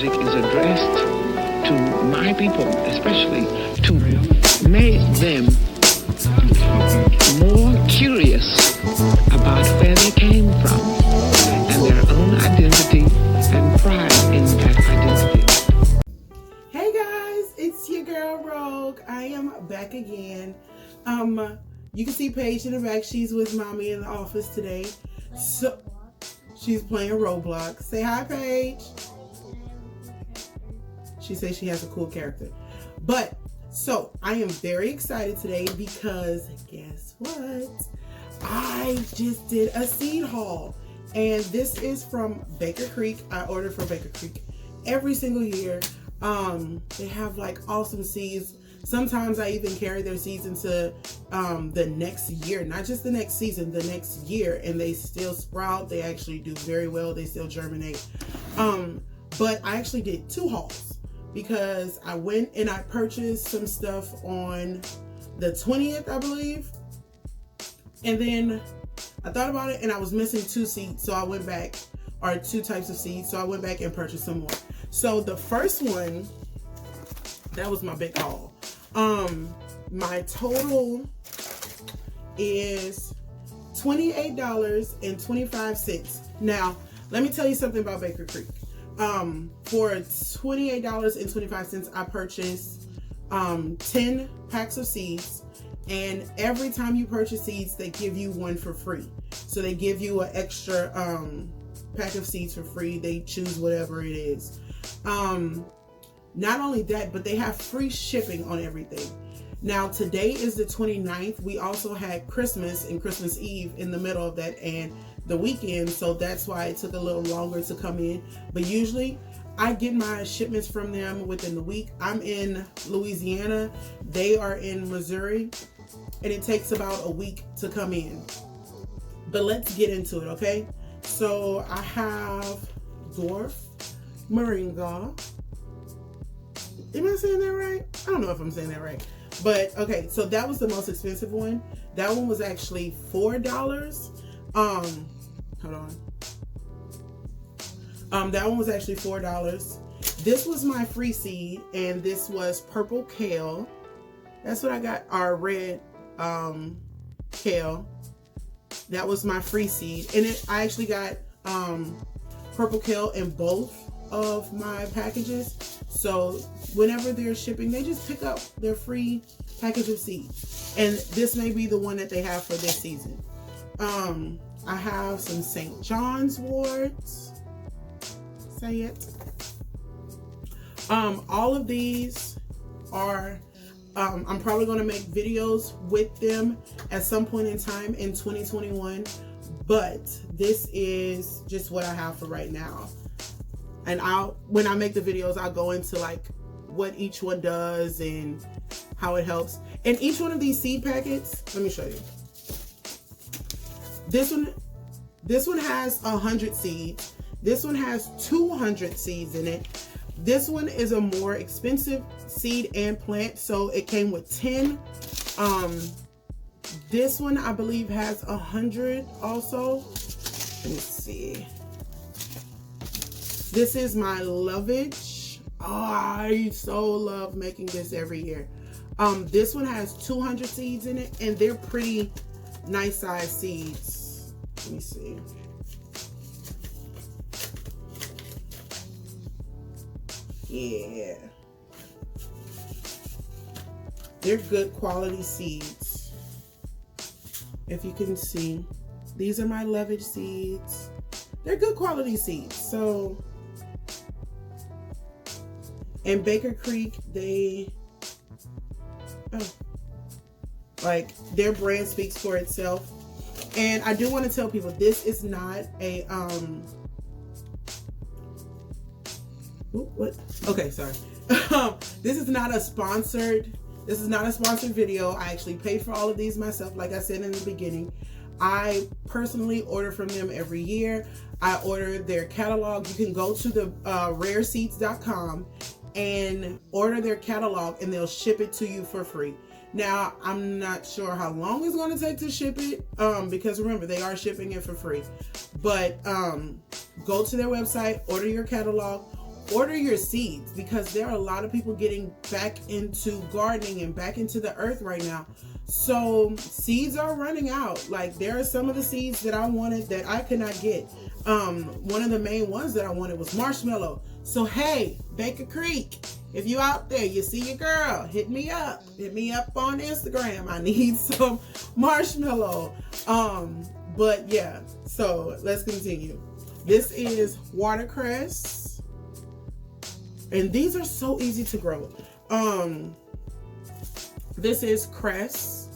music is addressed to my people, especially to make them more curious about where they came from and their own identity and pride in that identity. Hey guys, it's your girl Rogue. I am back again. You can see Paige in the back. She's with mommy in the office today. So she's playing Roblox. Say hi, Paige. She says she has a cool character. But so I am very excited today because guess what? I just did a seed haul, and this is from Baker Creek. I order from Baker Creek every single year. They have like awesome seeds. Sometimes I even carry their seeds into the next year, not just the next season, the next year, and they still sprout. They actually do very well. They still germinate. But I actually did two hauls because I went and I purchased some stuff on the 20th, I believe. And then I thought about it and I was missing two seeds. So I went back, or two types of seeds. So I went back and purchased some more. So the first one, that was my big haul. My total is $28.25. Now, let me tell you something about Baker Creek. For $28.25, I purchased 10 packs of seeds, and every time you purchase seeds, they give you one for free. So they give you an extra pack of seeds for free. They choose whatever it is. Not only that, but they have free shipping on everything. Now, today is the 29th. We also had Christmas and Christmas Eve in the middle of that and the weekend, so that's why it took a little longer to come in. But usually, I get my shipments from them within the week. I'm in Louisiana. They are in Missouri, and it takes about a week to come in. But let's get into it, okay? So, I have Dwarf Moringa. Am I saying that right? I don't know if I'm saying that right. But okay, so that was the most expensive one. That one was actually $4. Hold on. That one was actually $4. This was my free seed, and this was purple kale. That's what I got, our red kale. That was my free seed. And I actually got purple kale in both of my packages. So whenever they're shipping, they just pick up their free package of seeds. And this may be the one that they have for this season. I have some St. John's worts. Say it. All of these are, I'm probably going to make videos with them at some point in time in 2021. But this is just what I have for right now. And when I make the videos, I'll go into like what each one does and how it helps. And each one of these seed packets, let me show you. This one has 100 seeds. This one has 200 seeds in it. This one is a more expensive seed and plant, so it came with 10. This one I believe has 100 also. Let me see. This is my lovage. Oh, I so love making this every year. This one has 200 seeds in it, and they're pretty nice size seeds. Let me see. Yeah. They're good quality seeds. If you can see, these are my lovage seeds. They're good quality seeds. So, and Baker Creek, their brand speaks for itself. And I do want to tell people, this is not a this is not a sponsored video. I actually paid for all of these myself, like I said in the beginning. I personally order from them every year. I order their catalog. You can go to the rareseeds.com and order their catalog, and they'll ship it to you for free. Now, I'm not sure how long it's going to take to ship it, because remember, they are shipping it for free. But go to their website, order your catalog, order your seeds, because there are a lot of people getting back into gardening and back into the earth right now. So seeds are running out. Like, there are some of the seeds that I wanted that I could not get. One of the main ones that I wanted was marshmallow. So hey, Baker Creek, if you out there, you see your girl, hit me up on Instagram. I need some marshmallow. But yeah, so let's continue. This is watercress, and these are so easy to grow. This is cress.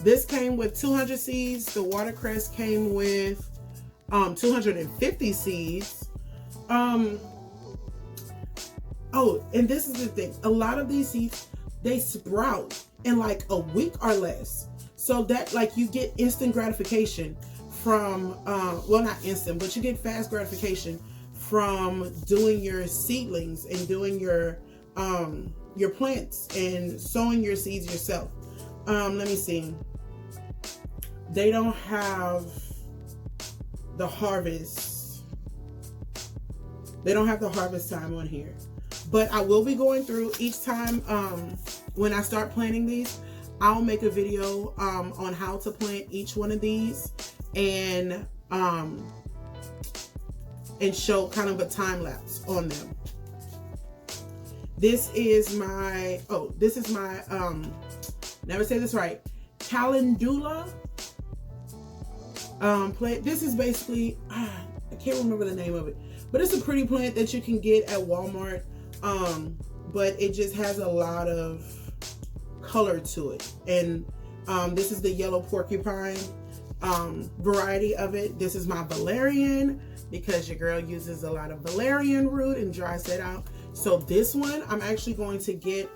This came with 200 seeds. The watercress came with 250 seeds. Oh, and this is the thing. A lot of these seeds, they sprout in like a week or less. So that, like, you get instant gratification from, well, not instant, but you get fast gratification from doing your seedlings and doing your plants and sowing your seeds yourself. Let me see. They don't have the harvest. They don't have the harvest time on here. But I will be going through each time when I start planting these. I'll make a video on how to plant each one of these and show kind of a time lapse on them. This is my never say this right, calendula plant. This is basically, I can't remember the name of it, but it's a pretty plant that you can get at Walmart. But it just has a lot of color to it. And this is the yellow porcupine variety of it. This is my valerian, because your girl uses a lot of valerian root and dries that out. So this one, I'm actually going to get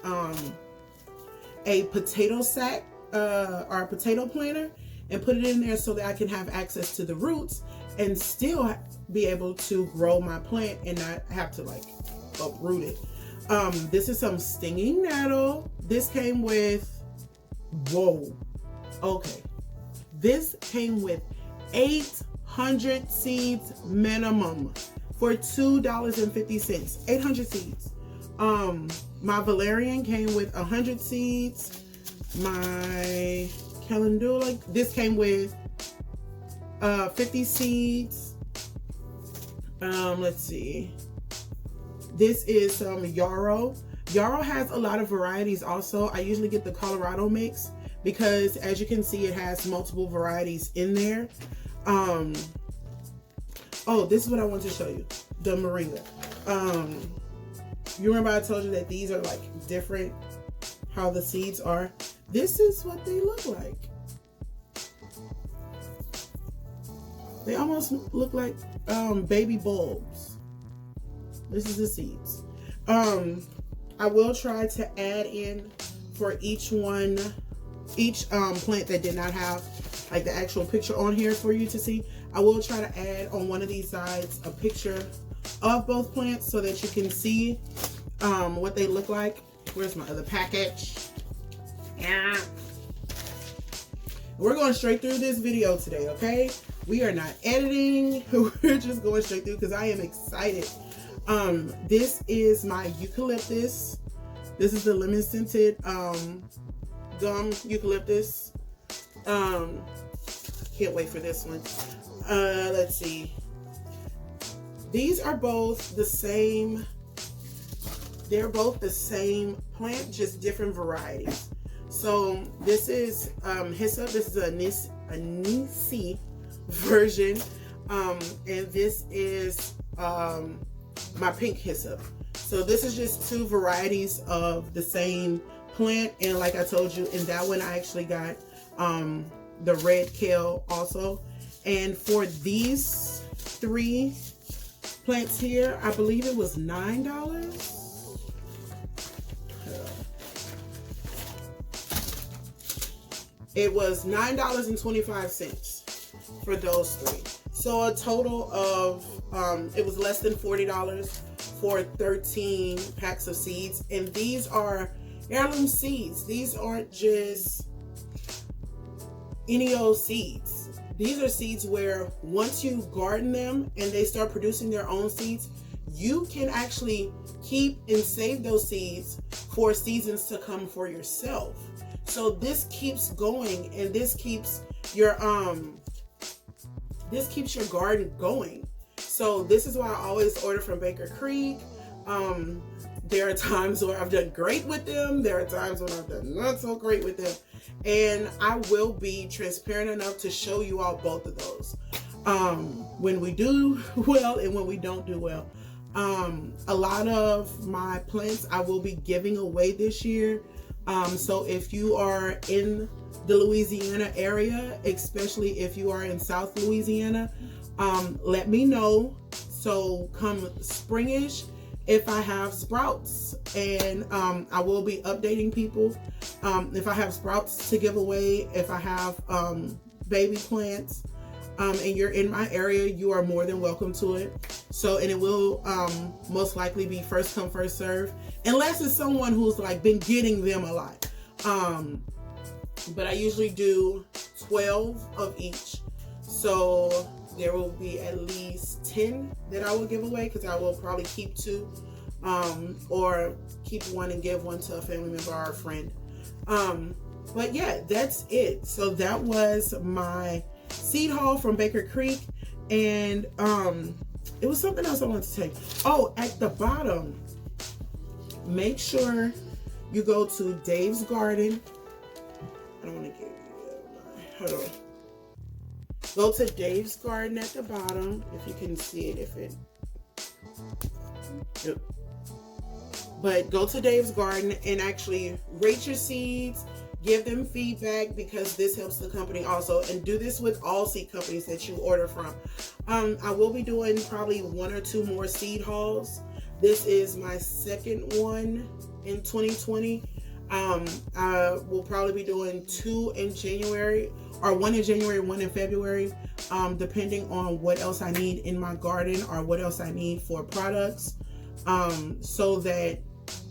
a potato sack or a potato planter and put it in there so that I can have access to the roots and still be able to grow my plant and not have to like uproot it. This is some stinging nettle. This came with, whoa, okay. This came with 800 seeds minimum for $2.50. 800 seeds. My valerian came with 100 seeds. My calendula, this came with 50 seeds. Let's see. This is some yarrow. Yarrow has a lot of varieties also. I usually get the Colorado mix because, as you can see, it has multiple varieties in there. Oh, this is what I want to show you. The moringa. You remember I told you that these are like different, how the seeds are. This is what they look like. They almost look like baby bulbs. This is the seeds. I will try to add in for each plant that did not have like the actual picture on here for you to see. I will try to add on one of these sides a picture of both plants so that you can see what they look like. Where's my other package? Yeah. We're going straight through this video today, okay? We are not editing. We're just going straight through because I am excited. This is my eucalyptus. This is the lemon scented gum eucalyptus. Can't wait for this one. Let's see. These are both the same. They're both the same plant, just different varieties. So this is hyssop. This is a Nisi version, and this is my pink hyssop. So this is just two varieties of the same plant, and like I told you, in that one I actually got the red kale also. And for these three plants here, I believe it was $9. It was $9.25 for those three. So a total of, it was less than $40 for 13 packs of seeds. And these are heirloom seeds. These aren't just any old seeds. These are seeds where once you garden them and they start producing their own seeds, you can actually keep and save those seeds for seasons to come for yourself. So this keeps going, and this keeps your garden going. So this is why I always order from Baker Creek. There are times where I've done great with them. There are times when I've done not so great with them. And I will be transparent enough to show you all both of those. When we do well and when we don't do well. A lot of my plants I will be giving away this year. So if you are in the Louisiana area, especially if you are in South Louisiana, let me know. So come springish, if I have sprouts, and I will be updating people. If I have sprouts to give away, if I have baby plants, and you're in my area, you are more than welcome to it. So, and it will most likely be first come, first serve, unless it's someone who's like been getting them a lot. But I usually do 12 of each. So there will be at least 10 that I will give away, because I will probably keep 2, or keep 1 and give 1 to a family member or a friend. But yeah, that's it. So that was my seed haul from Baker Creek. And it was something else I wanted to take. Oh, at the bottom, make sure you go to Dave's Garden. I don't want to give you hold on. Go to Dave's Garden at the bottom, if you can see it, yep. But go to Dave's Garden and actually rate your seeds, give them feedback, because this helps the company also. And do this with all seed companies that you order from. I will be doing probably 1 or 2 more seed hauls. This is my second one in 2020. I will probably be doing 2 in January, or 1 in January, 1 in February, depending on what else I need in my garden or what else I need for products, so that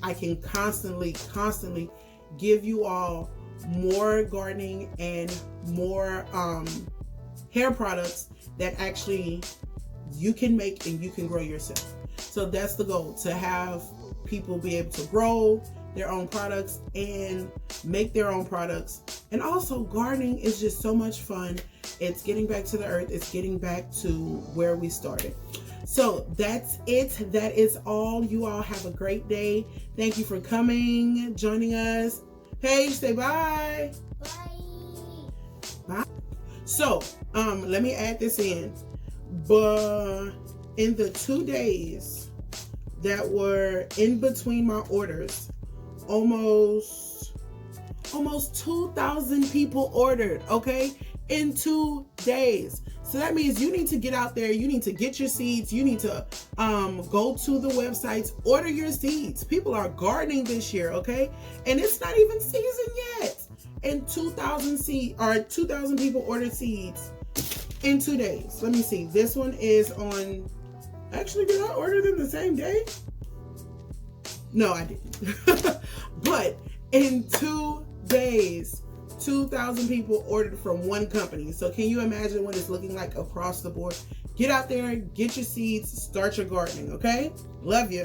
I can constantly give you all more gardening and more hair products that actually you can make and you can grow yourself. So that's the goal, to have people be able to grow their own products and make their own products. And also, gardening is just so much fun. It's getting back to the earth. It's getting back to where we started. So that's it. That is all. You all have a great day. Thank you for coming, joining us. Paige, say bye. Bye. So, let me add this in. But in the 2 days that were in between my orders, almost 2,000 people ordered, okay, in 2 days. So that means you need to get out there, you need to get your seeds, you need to go to the websites, order your seeds. People are gardening this year, okay? And it's not even season yet. And 2,000 people ordered seeds in 2 days. Let me see. This one is on, actually, did I order them the same day? No, I didn't. But in 2 days, 2,000 people ordered from one company. So can you imagine what it's looking like across the board? Get out there, get your seeds, start your gardening, okay? Love you.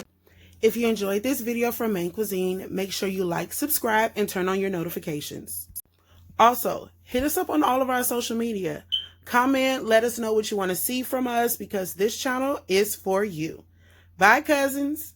If you enjoyed this video from Main Cuisine, make sure you like, subscribe, and turn on your notifications. Also, hit us up on all of our social media. Comment, let us know what you want to see from us, because this channel is for you. Bye, cousins.